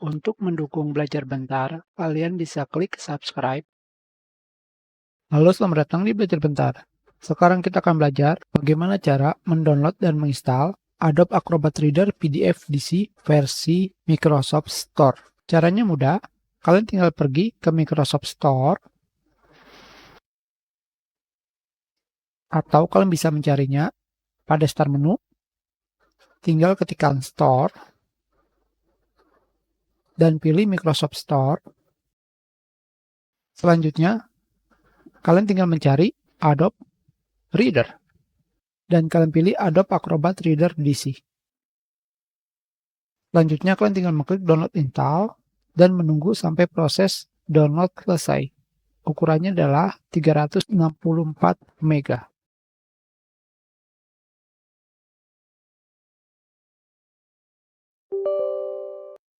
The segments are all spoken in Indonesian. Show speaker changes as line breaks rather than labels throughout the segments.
Untuk mendukung Belajar Bentar, kalian bisa klik subscribe. Halo, selamat datang di Belajar Bentar. Sekarang kita akan belajar bagaimana cara mendownload dan menginstal Adobe Acrobat Reader PDF DC versi Microsoft Store. Caranya mudah, kalian tinggal pergi ke Microsoft Store, atau kalian bisa mencarinya pada Start menu, tinggal ketikkan Store, dan pilih Microsoft Store. Selanjutnya, kalian tinggal mencari Adobe Reader, dan kalian pilih Adobe Acrobat Reader DC. Selanjutnya, kalian tinggal mengklik download install dan menunggu sampai proses download selesai. Ukurannya adalah 364 MB.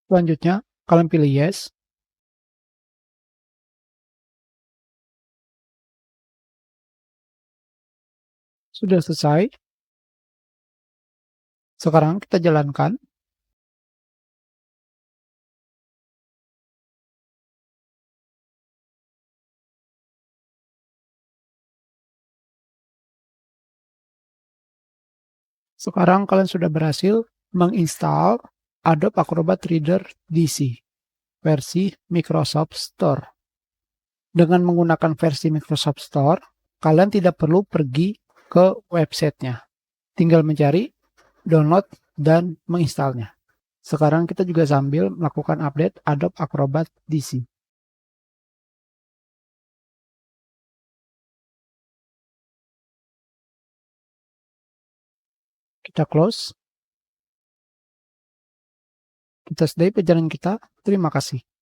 Selanjutnya, kalian pilih yes. Sudah selesai. Sekarang kita jalankan. Sekarang kalian sudah berhasil menginstal Adobe Acrobat Reader DC versi Microsoft Store. Dengan menggunakan versi Microsoft Store, kalian tidak perlu pergi ke websitenya. Tinggal mencari, download, dan menginstalnya. Sekarang kita juga sambil melakukan update Adobe Acrobat DC. Kita close. Kita sudahi perjalanan kita. Terima kasih.